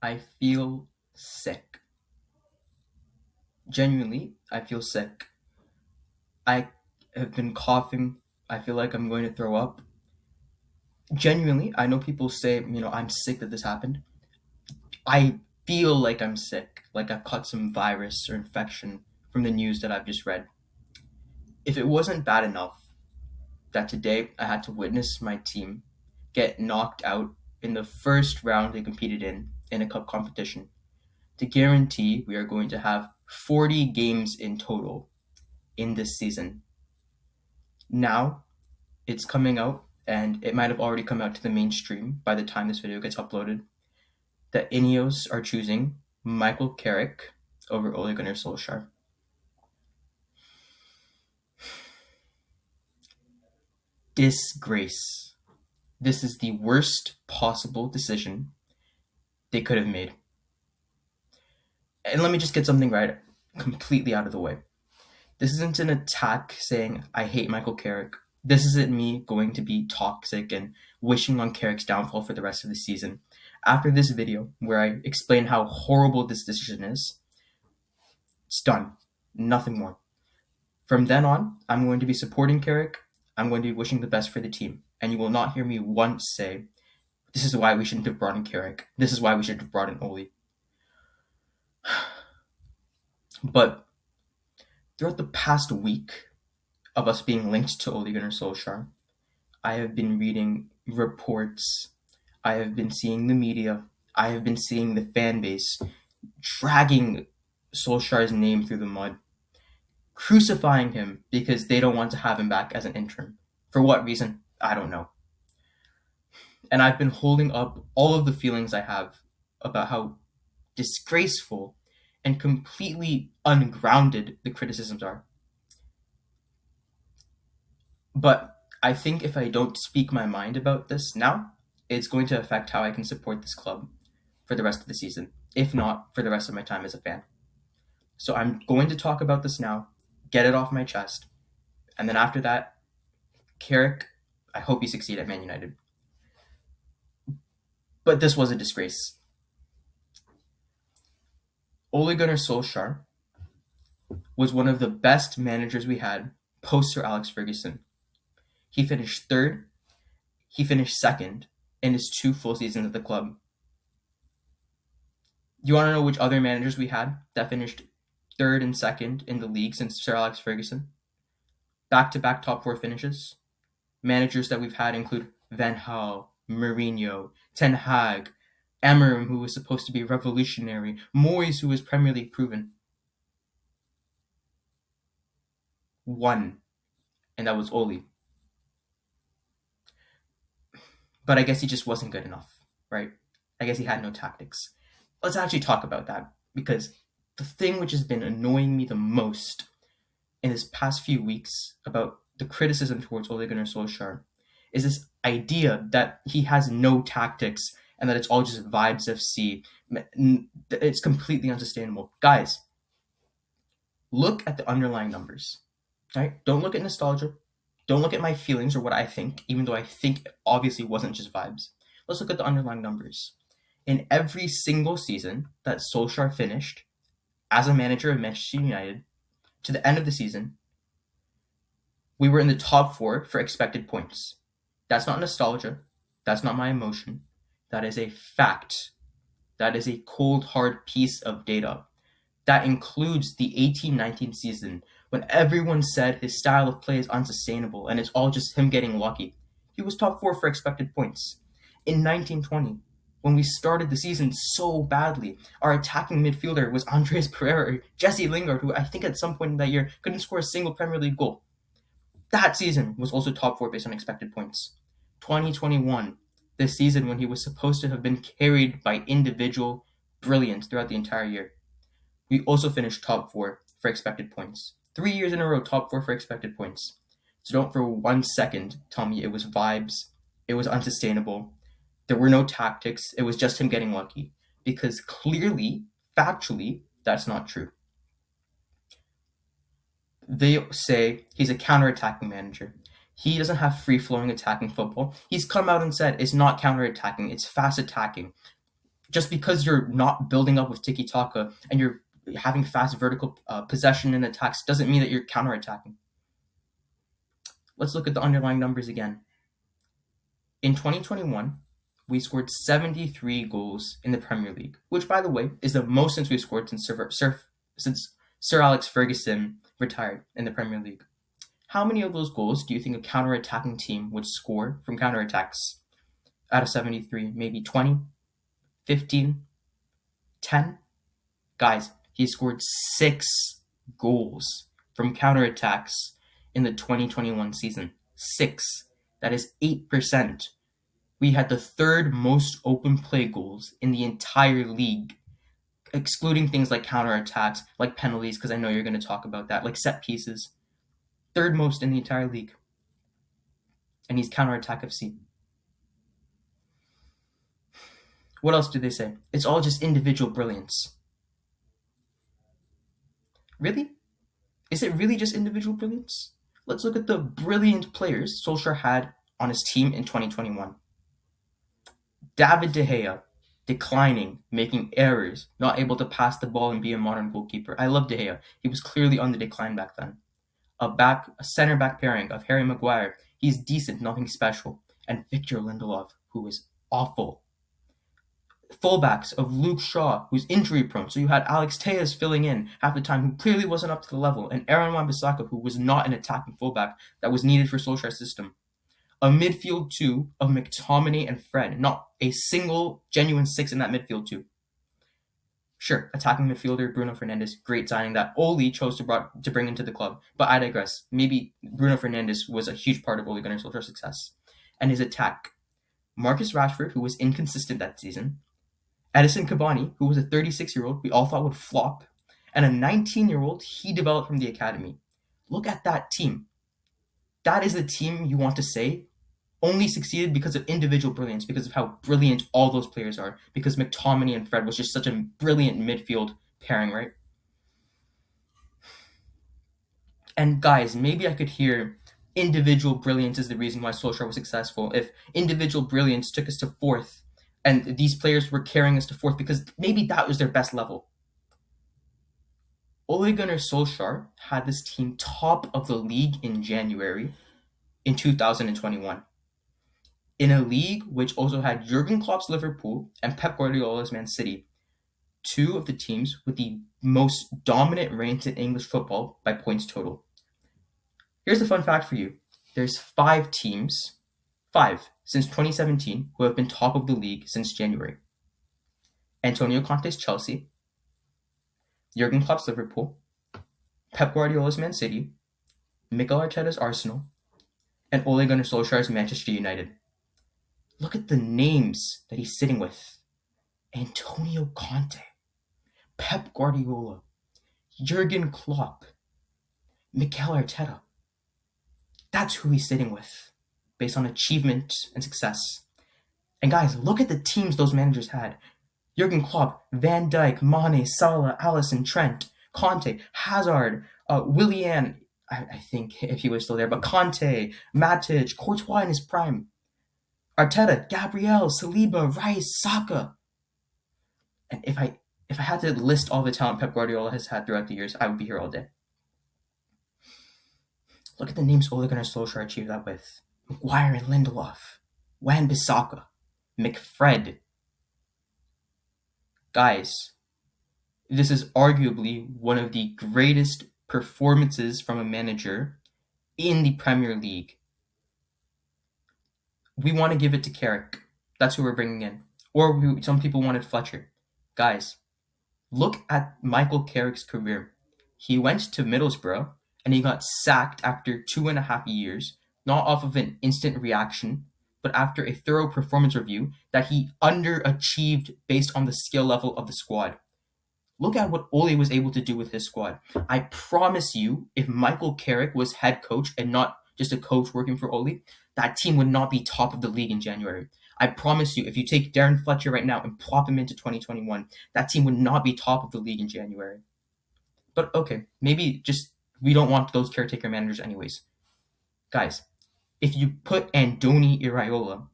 I feel sick. Genuinely, I feel sick. I have been coughing. I feel like I'm going to throw up. Genuinely, I know people say, I'm sick that this happened. I feel like I'm sick, like I've caught some virus or infection from the news that I've just read. If it wasn't bad enough that today I had to witness my team get knocked out in the first round they competed in a cup competition, to guarantee we are going to have 40 games in total in this season. Now it's coming out, and it might have already come out to the mainstream by the time this video gets uploaded, that INEOS are choosing Michael Carrick over Ole Gunnar Solskjaer. Disgrace. This is the worst possible decision they could have made. And let me just get something right completely out of the way. This isn't an attack saying I hate Michael Carrick. This isn't me going to be toxic and wishing on Carrick's downfall for the rest of the season. After this video, where I explain how horrible this decision is, it's done. Nothing more. From then on, I'm going to be supporting Carrick. I'm going to be wishing the best for the team. And you will not hear me once say, this is why we shouldn't have brought in Carrick. This is why we should have brought in Ole. But throughout the past week of us being linked to Ole Gunnar Solskjaer, I have been reading reports. I have been seeing the media. I have been seeing the fan base dragging Solskjaer's name through the mud, crucifying him because they don't want to have him back as an interim. For what reason? I don't know. And I've been holding up all of the feelings I have about how disgraceful and completely ungrounded the criticisms are. But I think if I don't speak my mind about this now, it's going to affect how I can support this club for the rest of the season, if not for the rest of my time as a fan. So I'm going to talk about this now, get it off my chest, and then after that, Carrick, I hope you succeed at Man United. But this was a disgrace. Ole Gunnar Solskjaer was one of the best managers we had post Sir Alex Ferguson. He finished third, he finished second in his 2 full seasons at the club. You want to know which other managers we had that finished third and second in the league since Sir Alex Ferguson? Back-to-back top 4 finishes. Managers that we've had include Van Gaal, Mourinho, Ten Hag, Amorim, who was supposed to be revolutionary, Moyes, who was Premier League proven. 1, and that was Ole. But I guess he just wasn't good enough, right? I guess he had no tactics. Let's actually talk about that, because the thing which has been annoying me the most in this past few weeks about the criticism towards Ole Gunnar Solskjaer is this idea that he has no tactics and that it's all just vibes FC. It's completely unsustainable. Guys, look at the underlying numbers, right? Don't look at nostalgia. Don't look at my feelings or what I think, even though I think it obviously wasn't just vibes. Let's look at the underlying numbers. In every single season that Solskjaer finished as a manager of Manchester United, to the end of the season, we were in the top 4 for expected points. That's not nostalgia. That's not my emotion. That is a fact. That is a cold, hard piece of data. That includes the 18-19 season, when everyone said his style of play is unsustainable and it's all just him getting lucky. He was top 4 for expected points. In 1920, when we started the season so badly, our attacking midfielder was Andreas Pereira or Jesse Lingard, who I think at some point in that year couldn't score a single Premier League goal. That season was also top 4 based on expected points. 2021, the season when he was supposed to have been carried by individual brilliance throughout the entire year, we also finished top 4 for expected points. 3 years in a row, top 4 for expected points. So don't for 1 second tell me it was vibes, it was unsustainable, there were no tactics, it was just him getting lucky. Because clearly, factually, that's not true. They say he's a counter-attacking manager. He doesn't have free-flowing attacking football. He's come out and said it's not counter-attacking, it's fast attacking. Just because you're not building up with tiki taka and you're having fast vertical possession and attacks doesn't mean that you're counterattacking. Let's look at the underlying numbers again. In 2021, we scored 73 goals in the Premier League, which, by the way, is the most since we've scored since Sir Alex Ferguson retired in the Premier League. How many of those goals do you think a counter-attacking team would score from counterattacks out of 73? Maybe 20, 15, 10? Guys, he scored 6 goals from counterattacks in the 2021 season. 6. That is 8%. We had the third most open play goals in the entire league, excluding things like counterattacks, like penalties, because I know you're going to talk about that, like set pieces. Third most in the entire league. And he's counterattack FC. What else do they say? It's all just individual brilliance. Really? Is it really just individual brilliance? Let's look at the brilliant players Solskjaer had on his team in 2021. David De Gea, declining, making errors, not able to pass the ball and be a modern goalkeeper. I love De Gea. He was clearly on the decline back then. A center back pairing of Harry Maguire. He's decent, nothing special. And Victor Lindelof, who is awful. Fullbacks of Luke Shaw, who's injury prone. So you had Alex Tejas filling in half the time, who clearly wasn't up to the level, and Aaron Wan-Bissaka, who was not an attacking fullback that was needed for Solskjaer's system. A midfield two of McTominay and Fred, not a single genuine 6 in that midfield two. Sure, attacking midfielder Bruno Fernandes, great signing that Ole chose to bring into the club. But I digress. Maybe Bruno Fernandes was a huge part of Ole Gunnar Solskjaer's success. And his attack. Marcus Rashford, who was inconsistent that season. Edison Cavani, who was a 36-year-old we all thought would flop. And a 19-year-old he developed from the academy. Look at that team. That is the team you want to say only succeeded because of individual brilliance, because of how brilliant all those players are, because McTominay and Fred was just such a brilliant midfield pairing, right? And guys, maybe I could hear individual brilliance is the reason why Solskjaer was successful. If individual brilliance took us to 4th, and these players were carrying us to 4th, because maybe that was their best level. Ole Gunnar Solskjaer had this team top of the league in January in 2021. In a league which also had Jurgen Klopp's Liverpool and Pep Guardiola's Man City, 2 of the teams with the most dominant reigns in English football by points total. Here's a fun fact for you. There's 5 teams, 5, since 2017, who have been top of the league since January. Antonio Conte's Chelsea, Jurgen Klopp's Liverpool, Pep Guardiola's Man City, Mikel Arteta's Arsenal, and Ole Gunnar Solskjaer's Manchester United. Look at the names that he's sitting with. Antonio Conte, Pep Guardiola, Jurgen Klopp, Mikel Arteta. That's who he's sitting with, based on achievement and success. And guys, look at the teams those managers had. Jurgen Klopp, Van Dijk, Mane, Salah, Alisson, Trent, Conte, Hazard, Willian, I think if he was still there, but Conte, Matic, Courtois in his prime. Arteta, Gabriel, Saliba, Rice, Saka. And if I had to list all the talent Pep Guardiola has had throughout the years, I would be here all day. Look at the names Ole Gunnar Solskjaer achieved that with. Maguire and Lindelof, Wan-Bissaka, McFred. Guys, this is arguably one of the greatest performances from a manager in the Premier League. We want to give it to Carrick. That's who we're bringing in. Or some people wanted Fletcher. Guys, look at Michael Carrick's career. He went to Middlesbrough and he got sacked after 2.5 years, not off of an instant reaction, but after a thorough performance review that he underachieved based on the skill level of the squad. Look at what Ole was able to do with his squad. I promise you, if Michael Carrick was head coach and not just a coach working for Ole, that team would not be top of the league in January. I promise you, if you take Darren Fletcher right now and plop him into 2021, that team would not be top of the league in January. But okay, maybe just we don't want those caretaker managers anyways. Guys, if you put Andoni Iraola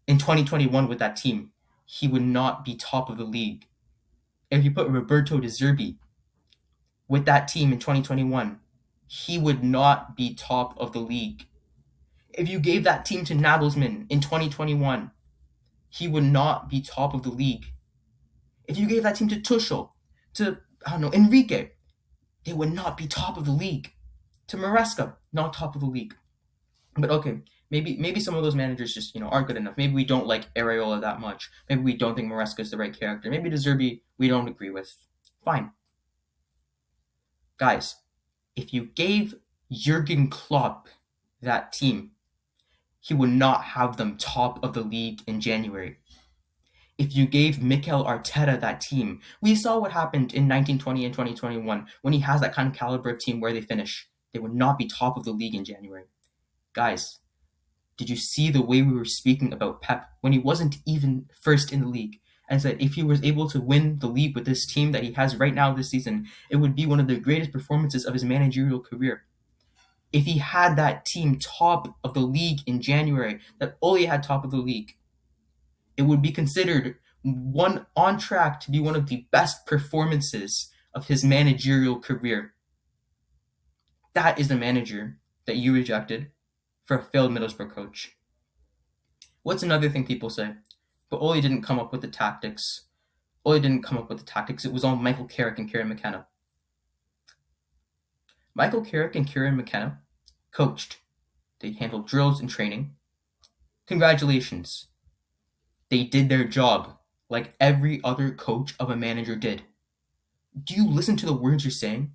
in 2021 with that team, he would not be top of the league. If you put Roberto De Zerbi with that team in 2021, he would not be top of the league. If you gave that team to Nagelsmann in 2021, he would not be top of the league. If you gave that team to Tuchel, to, Enrique, they would not be top of the league. To Maresca, not top of the league. But okay, maybe some of those managers just, aren't good enough. Maybe we don't like Areola that much. Maybe we don't think Maresca is the right character. Maybe De Zerbi we don't agree with. Fine. Guys, if you gave Jurgen Klopp that team, he would not have them top of the league in January. If you gave Mikel Arteta that team, we saw what happened in 1920 and 2021 when he has that kind of caliber of team where they finish. They would not be top of the league in January. Guys, did you see the way we were speaking about Pep when he wasn't even first in the league? And said if he was able to win the league with this team that he has right now this season, it would be one of the greatest performances of his managerial career. If he had that team top of the league in January, that Ole had top of the league, it would be considered on track to be one of the best performances of his managerial career. That is the manager that you rejected for a failed Middlesbrough coach. What's another thing people say? But Ole didn't come up with the tactics. It was all Michael Carrick and Kieran McKenna. Michael Carrick and Kieran McKenna coached. They handled drills and training. Congratulations. They did their job like every other coach of a manager did. Do you listen to the words you're saying?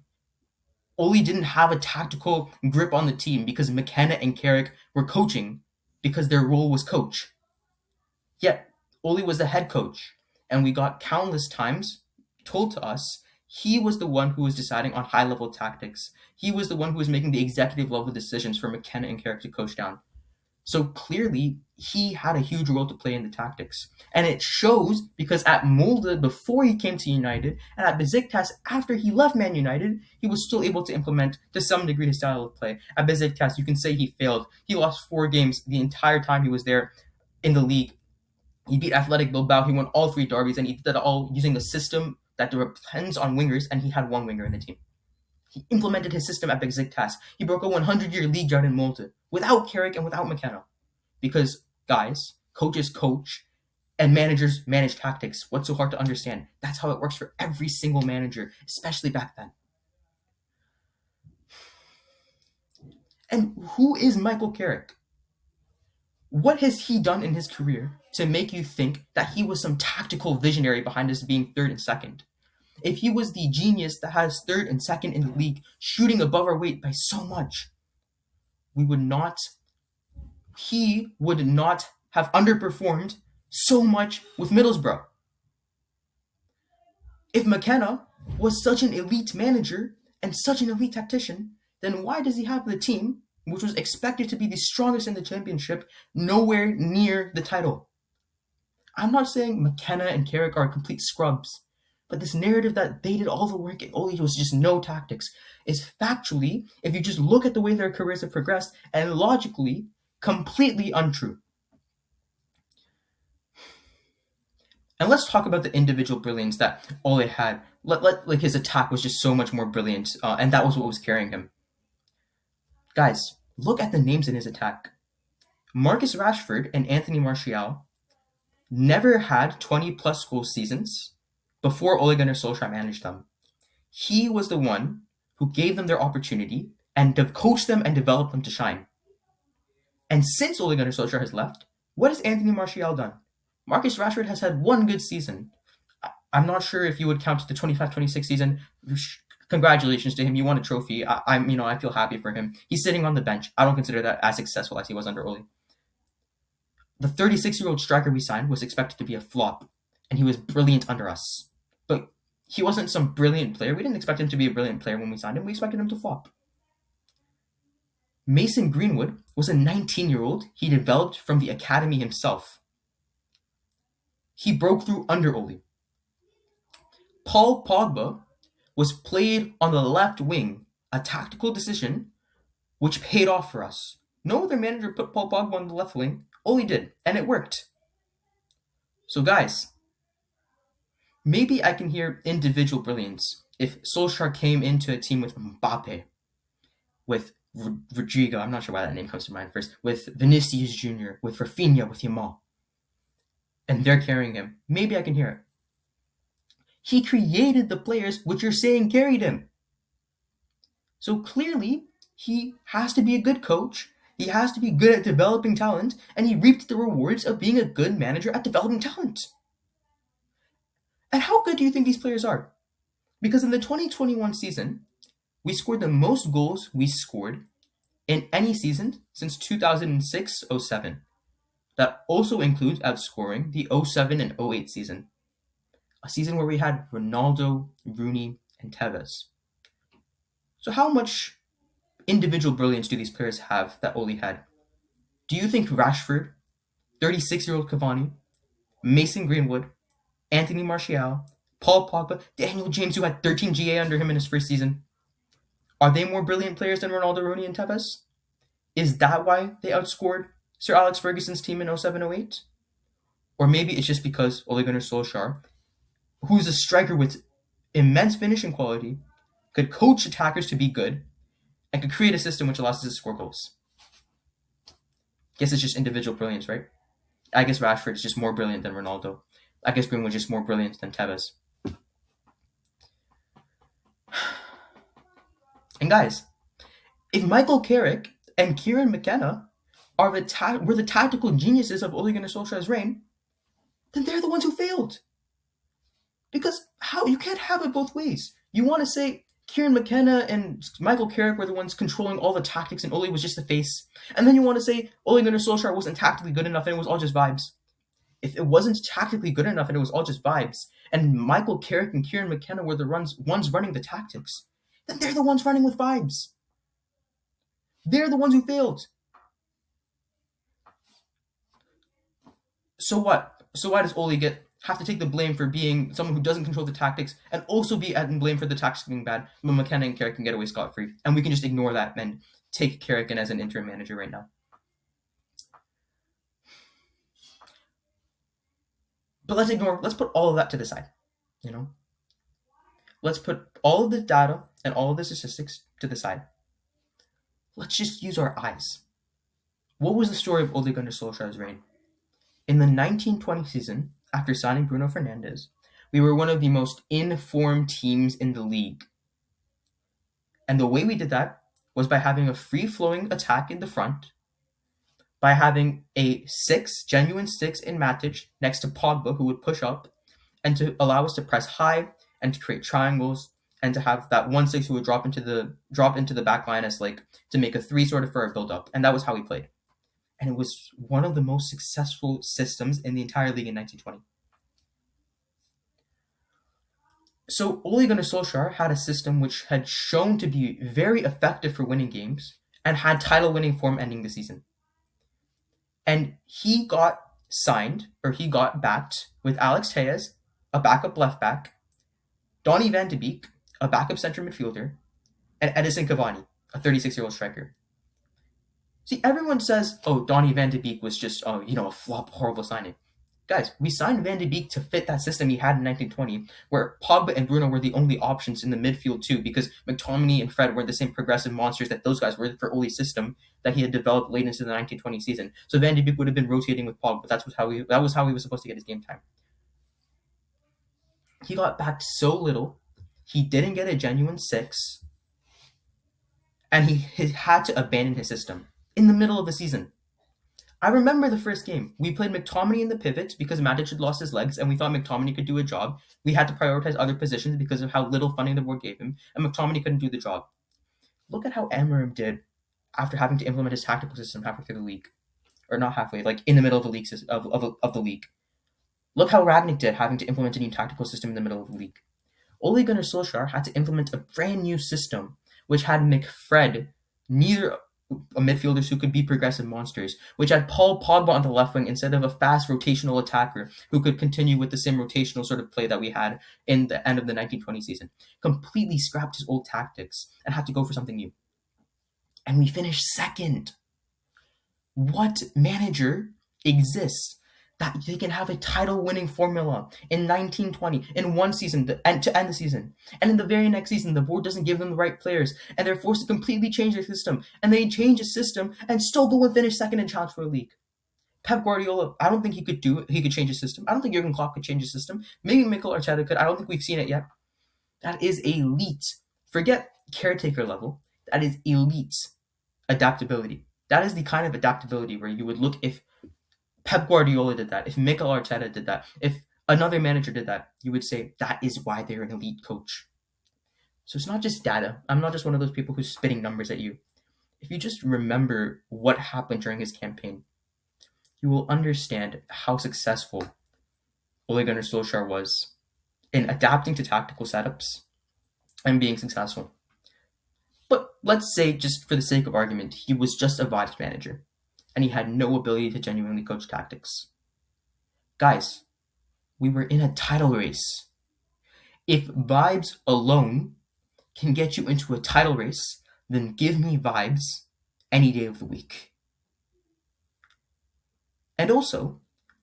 Ole didn't have a tactical grip on the team because McKenna and Carrick were coaching because their role was coach. Yet, Ole was the head coach, and we got countless times told to us he was the one who was deciding on high-level tactics. He was the one who was making the executive-level decisions for McKenna and Carrick to coach down. So clearly, he had a huge role to play in the tactics. And it shows because at Molde, before he came to United, and at Besiktas, after he left Man United, he was still able to implement, to some degree, his style of play. At Besiktas, you can say he failed. He lost 4 games the entire time he was there in the league. He beat Athletic Bilbao. He won all 3 derbies, and he did that all using a system that depends on wingers, and he had 1 winger in the team. He implemented his system at Besiktas. He broke a 100-year league drought in Molde without Carrick and without McKenna. Because, guys, coaches coach and managers manage tactics. What's so hard to understand? That's how it works for every single manager, especially back then. And who is Michael Carrick? What has he done in his career to make you think that he was some tactical visionary behind us being 3rd and 2nd? If he was the genius that has 3rd and 2nd in the league, shooting above our weight by so much, he would not have underperformed so much with Middlesbrough. If McKenna was such an elite manager and such an elite tactician, then why does he have the team, which was expected to be the strongest in the championship, nowhere near the title? I'm not saying McKenna and Carrick are complete scrubs, but this narrative that they did all the work and Ole was just no tactics is factually, if you just look at the way their careers have progressed, and logically, completely untrue. And let's talk about the individual brilliance that Ole had. Like his attack was just so much more brilliant, and that was what was carrying him. Guys, look at the names in his attack. Marcus Rashford and Anthony Martial never had 20-plus goal seasons before Ole Gunnar Solskjaer managed them. He was the one who gave them their opportunity and coached them and developed them to shine. And since Ole Gunnar Solskjaer has left, what has Anthony Martial done? Marcus Rashford has had 1 good season. I'm not sure if you would count the 25-26 season. Congratulations to him. You won a trophy. I feel happy for him. He's sitting on the bench. I don't consider that as successful as he was under Ole. The 36-year-old striker we signed was expected to be a flop, and he was brilliant under us. But he wasn't some brilliant player. We didn't expect him to be a brilliant player when we signed him. We expected him to flop. Mason Greenwood was a 19-year-old he developed from the academy himself. He broke through under Ole. Paul Pogba was played on the left wing, a tactical decision which paid off for us. No other manager put Paul Pogba on the left wing. Ole did, and it worked. So guys, maybe I can hear individual brilliance if Solskjaer came into a team with Mbappe, with Rodrigo, I'm not sure why that name comes to mind first, with Vinicius Jr., with Rafinha, with Yamal, and they're carrying him. Maybe I can hear it. He created the players which you're saying carried him. So clearly, he has to be a good coach. He has to be good at developing talent, and he reaped the rewards of being a good manager at developing talent. And how good do you think these players are? Because in the 2021 season, we scored the most goals we scored in any season since 2006-07. That also includes outscoring the 07 and 08 season, a season where we had Ronaldo, Rooney, and Tevez. So how much individual brilliance do these players have that Ole had? Do you think Rashford, 36-year-old Cavani, Mason Greenwood, Anthony Martial, Paul Pogba, Daniel James, who had 13 GA under him in his first season, are they more brilliant players than Ronaldo, Rooney, and Tevez? Is that why they outscored Sir Alex Ferguson's team in 07-08? Or maybe it's just because Ole Gunnar Solskjaer, who's a striker with immense finishing quality, could coach attackers to be good, and could create a system which allows us to score goals. Guess it's just individual brilliance, right? I guess Rashford is just more brilliant than Ronaldo. I guess Greenwood's just more brilliant than Tevez. And guys, if Michael Carrick and Kieran McKenna were the tactical geniuses of Ole Gunnar Solskjaer's reign, then they're the ones who failed. Because how? You can't have it both ways. You want to say Kieran McKenna and Michael Carrick were the ones controlling all the tactics and Ole was just the face. And then you want to say Ole Gunnar Solskjaer wasn't tactically good enough and it was all just vibes. If it wasn't tactically good enough and it was all just vibes, and Michael Carrick and Kieran McKenna were the ones running the tactics, then they're the ones running with vibes. They're the ones who failed. So what? So why does Ole have to take the blame for being someone who doesn't control the tactics and also be at blame for the tactics being bad when McKenna and Carrick can get away scot-free? And we can just ignore that and take Carrick in as an interim manager right now. But let's put all of that to the side, Let's put all of the data and all of the statistics to the side. Let's just use our eyes. What was the story of Ole Gunnar Solskjaer's reign? In the 1920 season, after signing Bruno Fernandes, we were one of the most informed teams in the league. And the way we did that was by having a free-flowing attack in the front, by having a genuine six in Matic next to Pogba, who would push up, and to allow us to press high and to create triangles, and to have that 1-6 who would drop into the back line as to make a 3 sort of for a build-up. And that was how we played. And it was one of the most successful systems in the entire league in 1920. So Ole Gunnar Solskjaer had a system which had shown to be very effective for winning games and had title-winning form ending the season. And he got backed with Alex Telles, a backup left back, Donny van de Beek, a backup center midfielder, and Edison Cavani, a 36-year-old striker. See, everyone says, Donny van de Beek was just, a flop, horrible signing. Guys, we signed Van de Beek to fit that system he had in 1920, where Pogba and Bruno were the only options in the midfield too, because McTominay and Fred were the same progressive monsters that those guys were for Ole's system that he had developed late into the 1920 season. So Van de Beek would have been rotating with Pogba. That was how he was supposed to get his game time. He got backed so little, he didn't get a genuine 6, and he had to abandon his system in the middle of the season. I remember the first game. We played McTominay in the pivot because Matic had lost his legs and we thought McTominay could do a job. We had to prioritize other positions because of how little funding the board gave him, and McTominay couldn't do the job. Look at how Amorim did after having to implement his tactical system halfway through the league. Or not halfway, in the middle of the league of the league. Look how Ragnick did having to implement a new tactical system in the middle of the league. Ole Gunnar Solskjaer had to implement a brand new system which had McFred, neither midfielders who could be progressive monsters, which had Paul Pogba on the left wing instead of a fast rotational attacker who could continue with the same rotational sort of play that we had in the end of the 1920 season. Completely scrapped his old tactics and had to go for something new. And we finished second. What manager exists that they can have a title-winning formula in 1920 in one season and to end the season, and in the very next season the board doesn't give them the right players and they're forced to completely change their system, and they change the system and still go and finish second in challenge for a league. Pep Guardiola, I don't think he could do it. He could change his system. I don't think Jurgen Klopp could change his system. Maybe Mikel Arteta could. I don't think we've seen it yet. That is elite. Forget caretaker level. That is elite adaptability. That is the kind of adaptability where you would look if Pep Guardiola did that, if Mikel Arteta did that, if another manager did that, you would say that is why they're an elite coach. So it's not just data. I'm not just one of those people who's spitting numbers at you. If you just remember what happened during his campaign, you will understand how successful Ole Gunnar Solskjaer was in adapting to tactical setups and being successful. But let's say, just for the sake of argument, he was just a vibes manager and he had no ability to genuinely coach tactics. Guys, we were in a title race. If vibes alone can get you into a title race, then give me vibes any day of the week. And also,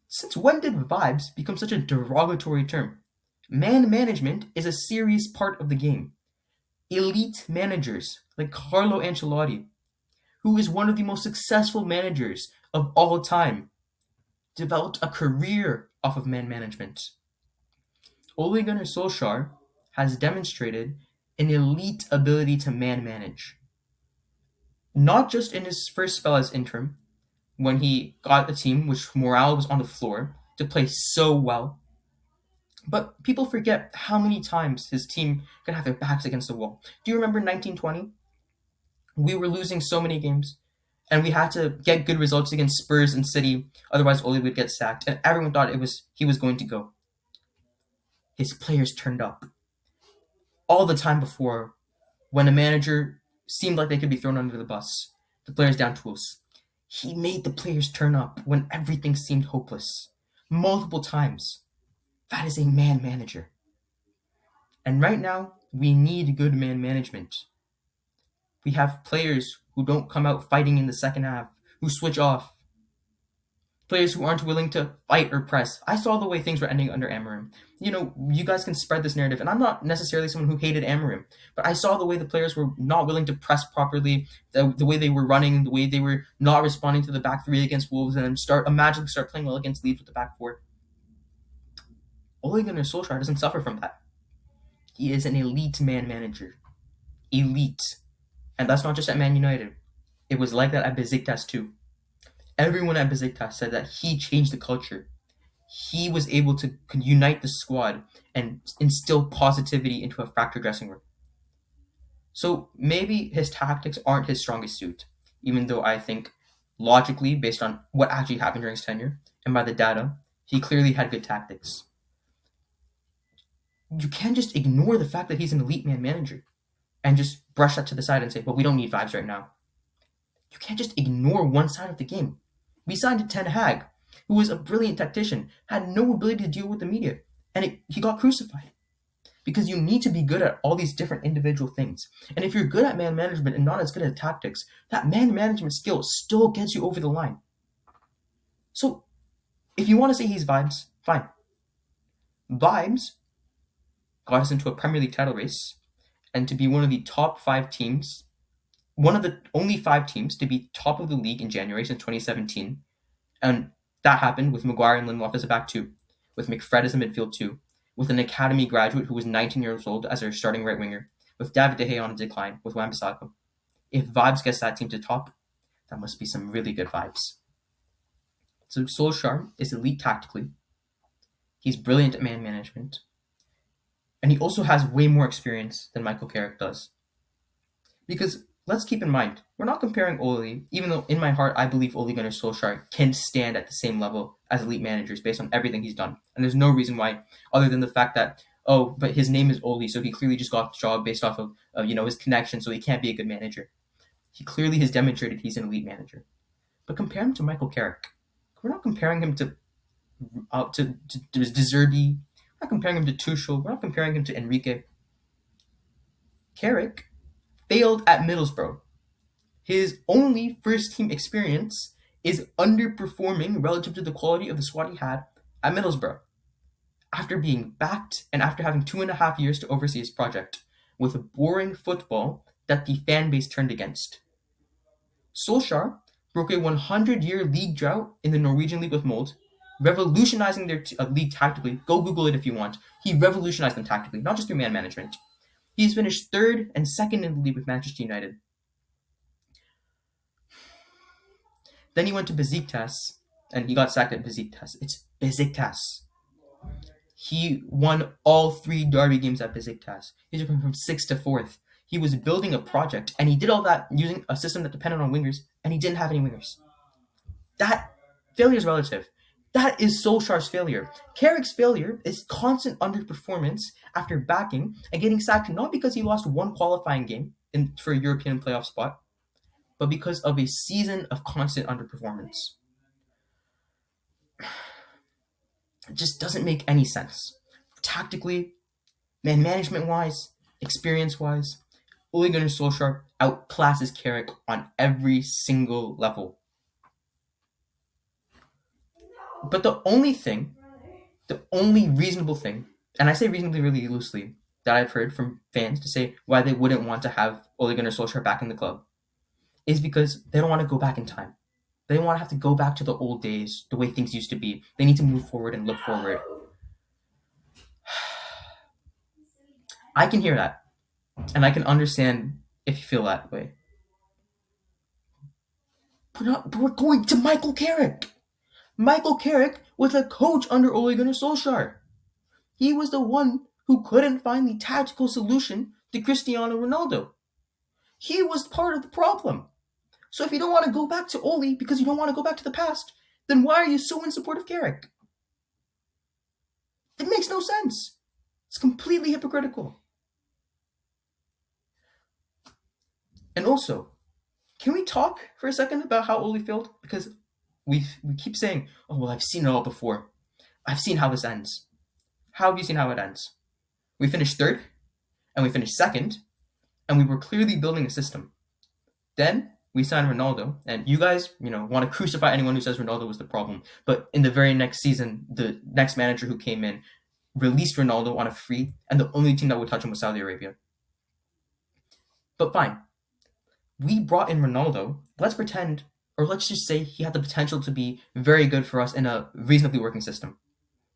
since when did vibes become such a derogatory term? Man management is a serious part of the game. Elite managers like Carlo Ancelotti, who is one of the most successful managers of all time, developed a career off of man management. Ole Gunnar Solskjaer has demonstrated an elite ability to man manage. Not just in his first spell as interim, when he got a team which morale was on the floor to play so well, but people forget how many times his team could have their backs against the wall. Do you remember 1920? We were losing so many games, and we had to get good results against Spurs and City, otherwise Ole would get sacked, and everyone thought he was going to go. His players turned up. All the time before, when a manager seemed like they could be thrown under the bus, the players down tools. He made the players turn up when everything seemed hopeless. Multiple times. That is a man manager. And right now, we need good man management. We have players who don't come out fighting in the second half, who switch off. Players who aren't willing to fight or press. I saw the way things were ending under Amorim. You guys can spread this narrative, and I'm not necessarily someone who hated Amorim, but I saw the way the players were not willing to press properly, the way they were running, the way they were not responding to the back three against Wolves, and then magically start playing well against Leeds with the back four. Ole Gunnar Solskjaer doesn't suffer from that. He is an elite man manager. Elite. And that's not just at Man United. It was like that at Besiktas too. Everyone at Besiktas said that he changed the culture. He was able to unite the squad and instill positivity into a fractured dressing room. So maybe his tactics aren't his strongest suit, even though I think logically, based on what actually happened during his tenure and by the data, he clearly had good tactics. You can't just ignore the fact that he's an elite man manager and just brush that to the side and say, well, we don't need vibes right now. You can't just ignore one side of the game. We signed Ten Hag, who was a brilliant tactician, had no ability to deal with the media, and he got crucified. Because you need to be good at all these different individual things. And if you're good at man management and not as good at tactics, that man management skill still gets you over the line. So, if you want to say he's vibes, fine. Vibes got us into a Premier League title race, and to be one of the top 5 teams, one of the only 5 teams to be top of the league in January since 2017. And that happened with Maguire and Lindelof as a back 2, with McFred as a midfield 2, with an academy graduate who was 19 years old as their starting right winger, with David De Gea on a decline, with Wan-Bissaka. If vibes gets that team to top, that must be some really good vibes. So Solskjaer is elite tactically. He's brilliant at man management. And he also has way more experience than Michael Carrick does. Because let's keep in mind, we're not comparing Ole, even though in my heart I believe Ole Gunnar Solskjaer can stand at the same level as elite managers based on everything he's done. And there's no reason why, other than the fact that, but his name is Ole, so he clearly just got the job based off of his connection, so he can't be a good manager. He clearly has demonstrated he's an elite manager. But compare him to Michael Carrick. We're not comparing him to De Zerbi. We're not comparing him to Tuchel. We're not comparing him to Enrique. Carrick failed at Middlesbrough. His only first team experience is underperforming relative to the quality of the squad he had at Middlesbrough after being backed and after having 2.5 years to oversee his project with boring football that the fan base turned against. Solskjaer broke a 100-year league drought in the Norwegian league with Molde, revolutionizing their league tactically. Go Google it if you want. He revolutionized them tactically, not just through man management. He's finished third and second in the league with Manchester United. Then he went to Besiktas, and he got sacked at Besiktas. It's Besiktas. He won all 3 derby games at Besiktas. He's going from 6th to 4th. He was building a project, and he did all that using a system that depended on wingers, and he didn't have any wingers. That failure is relative. That is Solskjaer's failure. Carrick's failure is constant underperformance after backing and getting sacked not because he lost one qualifying game for a European playoff spot, but because of a season of constant underperformance. It just doesn't make any sense. Tactically, man management-wise, experience-wise, Ole Gunnar Solskjaer outclasses Carrick on every single level. But the only reasonable thing, and I say reasonably really loosely, that I've heard from fans to say why they wouldn't want to have Ole Gunnar Solskjaer back in the club is because they don't want to go back in time. They don't want to have to go back to the old days, the way things used to be. They need to move forward and look forward. I can hear that, and I can understand if you feel that way. But we're going to Michael Carrick. Michael Carrick was a coach under Ole Gunnar Solskjaer. He was the one who couldn't find the tactical solution to Cristiano Ronaldo. He was part of the problem. So if you don't want to go back to Ole because you don't want to go back to the past, then why are you so in support of Carrick? It makes no sense. It's completely hypocritical. And also, can we talk for a second about how Ole failed? Because we keep saying, oh, well, I've seen it all before. I've seen how this ends. How have you seen how it ends? We finished third, and we finished second, and we were clearly building a system. Then we signed Ronaldo, and you guys, want to crucify anyone who says Ronaldo was the problem. But in the very next season, the next manager who came in released Ronaldo on a free, and the only team that would touch him was Saudi Arabia. But fine. We brought in Ronaldo. Let's pretend, or let's just say he had the potential to be very good for us in a reasonably working system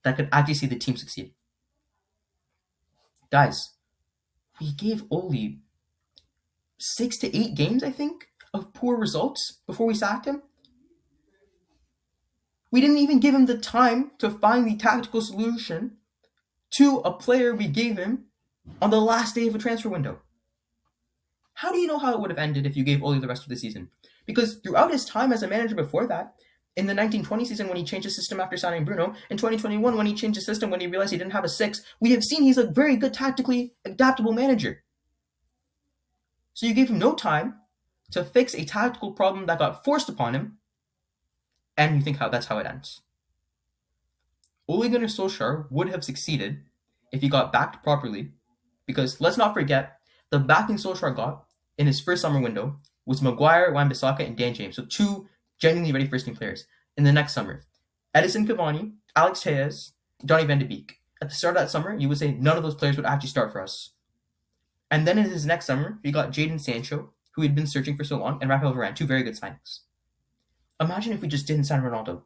that could actually see the team succeed. Guys, we gave Ole 6 to 8 games, I think, of poor results before we sacked him. We didn't even give him the time to find the tactical solution to a player we gave him on the last day of a transfer window. How do you know how it would have ended if you gave Ole the rest of the season? Because throughout his time as a manager before that, in the 1920 season when he changed his system after signing Bruno, in 2021 when he changed his system when he realized he didn't have a 6, we have seen he's a very good tactically adaptable manager. So you gave him no time to fix a tactical problem that got forced upon him, and you think that's how it ends. Ole Gunnar Solskjaer would have succeeded if he got backed properly, because let's not forget, the backing Solskjaer got in his first summer window was Maguire, Wan-Bissaka, and Dan James, so 2 genuinely ready first-team players. In the next summer, Edison Cavani, Alex Telles, Donny van de Beek. At the start of that summer, you would say none of those players would actually start for us. And then in his next summer, he got Jadon Sancho, who had been searching for so long, and Rafael Varane, 2 very good signings. Imagine if we just didn't sign Ronaldo.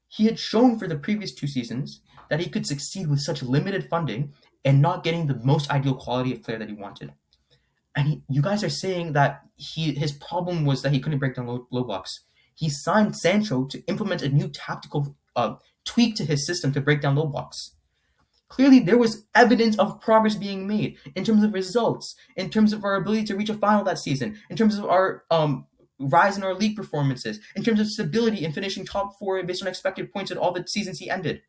He had shown for the previous 2 seasons that he could succeed with such limited funding and not getting the most ideal quality of player that he wanted. And you guys are saying that his problem was that he couldn't break down low blocks. He signed Sancho to implement a new tactical tweak to his system to break down low blocks. Clearly, there was evidence of progress being made in terms of results, in terms of our ability to reach a final that season, in terms of our rise in our league performances, in terms of stability in finishing top 4 based on expected points in all the seasons he ended.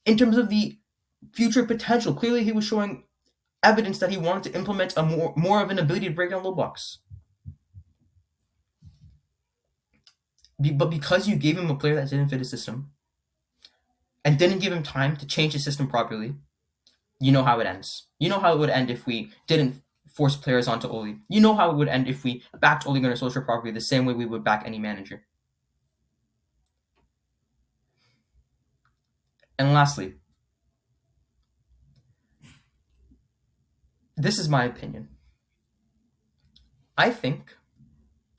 In terms of the future potential, clearly he was showing evidence that he wanted to implement a more of an ability to break down low blocks. But because you gave him a player that didn't fit his system and didn't give him time to change his system properly, you know how it ends. You know how it would end if we didn't force players onto Ole. You know how it would end if we backed Ole Gunnar Solskjaer properly the same way we would back any manager. And lastly, this is my opinion. I think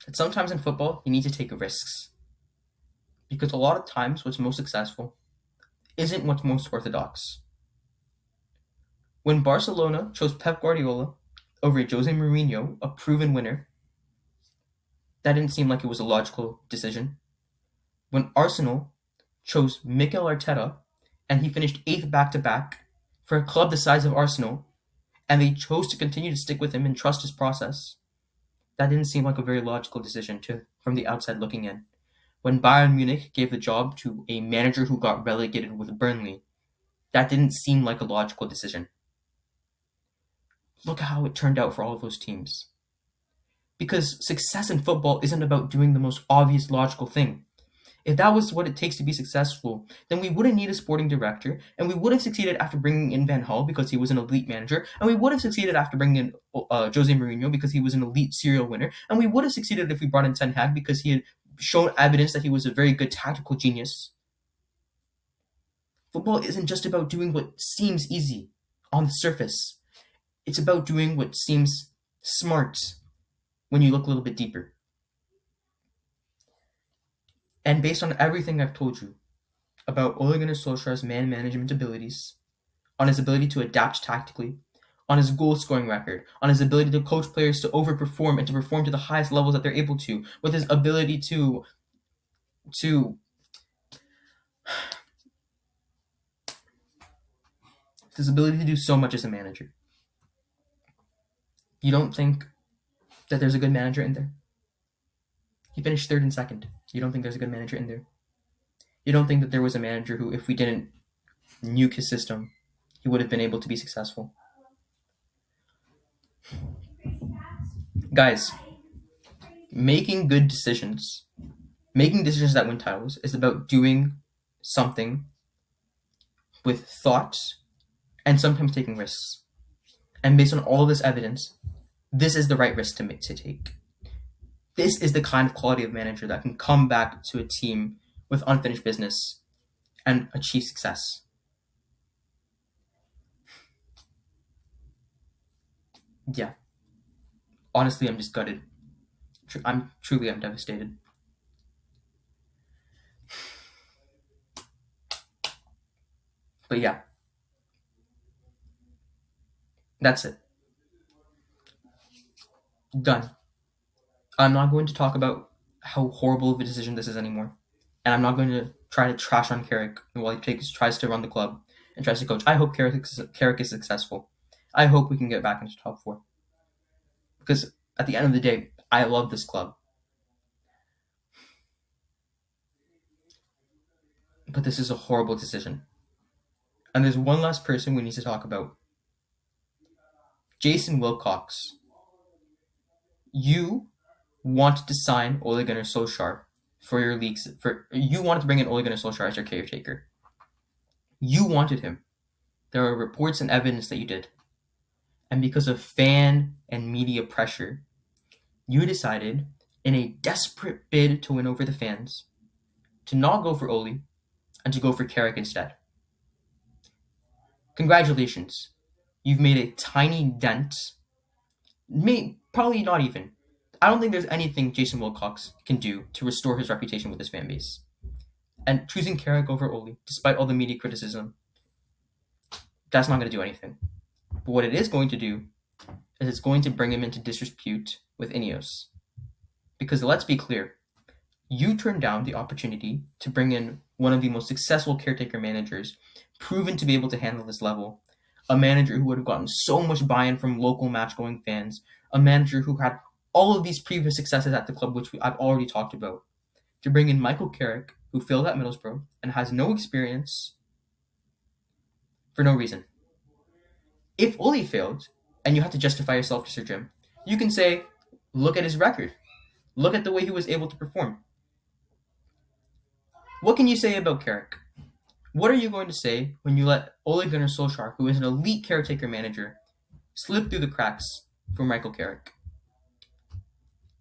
that sometimes in football, you need to take risks. Because a lot of times, what's most successful isn't what's most orthodox. When Barcelona chose Pep Guardiola over Jose Mourinho, a proven winner, that didn't seem like it was a logical decision. When Arsenal chose Mikel Arteta and he finished 8th back-to-back for a club the size of Arsenal, and they chose to continue to stick with him and trust his process, that didn't seem like a very logical decision from the outside looking in. When Bayern Munich gave the job to a manager who got relegated with Burnley, that didn't seem like a logical decision. Look how it turned out for all of those teams. Because success in football isn't about doing the most obvious logical thing. If that was what it takes to be successful, then we wouldn't need a sporting director, and we would have succeeded after bringing in Van Gaal because he was an elite manager, and we would have succeeded after bringing in Jose Mourinho because he was an elite serial winner, and we would have succeeded if we brought in Ten Hag because he had shown evidence that he was a very good tactical genius. Football isn't just about doing what seems easy on the surface. It's about doing what seems smart when you look a little bit deeper. And based on everything I've told you about Ole Gunnar Solskjaer's man management abilities, on his ability to adapt tactically, on his goal scoring record, on his ability to coach players to overperform and to perform to the highest levels that they're able to, with his ability to do so much as a manager. You don't think that there's a good manager in there? He finished 3rd and 2nd. You don't think there's a good manager in there? You don't think that there was a manager who, if we didn't nuke his system, he would have been able to be successful? Guys, making good decisions, making decisions that win titles, is about doing something with thought and sometimes taking risks. And based on all this evidence, this is the right risk to take. This is the kind of quality of manager that can come back to a team with unfinished business and achieve success. Yeah. Honestly, I'm just gutted. I'm devastated. But yeah. That's it. Done. I'm not going to talk about how horrible of a decision this is anymore. And I'm not going to try to trash on Carrick while he tries to run the club and tries to coach. I hope Carrick is successful. I hope we can get back into top 4. Because at the end of the day, I love this club. But this is a horrible decision. And there's one last person we need to talk about. Jason Wilcox. You wanted to sign Ole Gunnar Solskjaer for your leagues. You wanted to bring in Ole Gunnar Solskjaer as your caretaker. You wanted him. There are reports and evidence that you did. And because of fan and media pressure, you decided, in a desperate bid to win over the fans, to not go for Ole and to go for Carrick instead. Congratulations. You've made a tiny dent. Probably not even. I don't think there's anything Jason Wilcox can do to restore his reputation with his fan base. And choosing Carrick over Ole, despite all the media criticism, that's not going to do anything. But what it is going to do is it's going to bring him into disrepute with INEOS. Because let's be clear, you turned down the opportunity to bring in one of the most successful caretaker managers, proven to be able to handle this level, a manager who would have gotten so much buy-in from local match-going fans, a manager who had all of these previous successes at the club, which I've already talked about, to bring in Michael Carrick, who failed at Middlesbrough and has no experience for no reason. If Ole failed, and you have to justify yourself to Sir Jim, you can say, look at his record. Look at the way he was able to perform. What can you say about Carrick? What are you going to say when you let Ole Gunnar Solskjaer, who is an elite caretaker manager, slip through the cracks for Michael Carrick?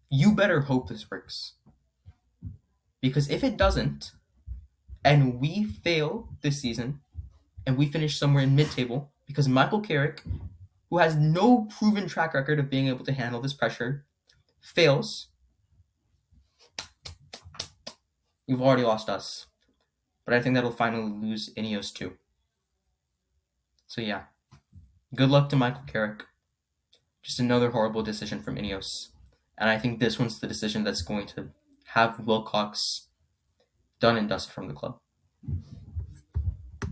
You better hope this works. Because if it doesn't, and we fail this season, and we finish somewhere in mid-table because Michael Carrick, who has no proven track record of being able to handle this pressure, fails, you've already lost us. But I think that'll finally lose INEOS too. So yeah, good luck to Michael Carrick. Just another horrible decision from INEOS. And I think this one's the decision that's going to have Wilcox done and dusted from the club.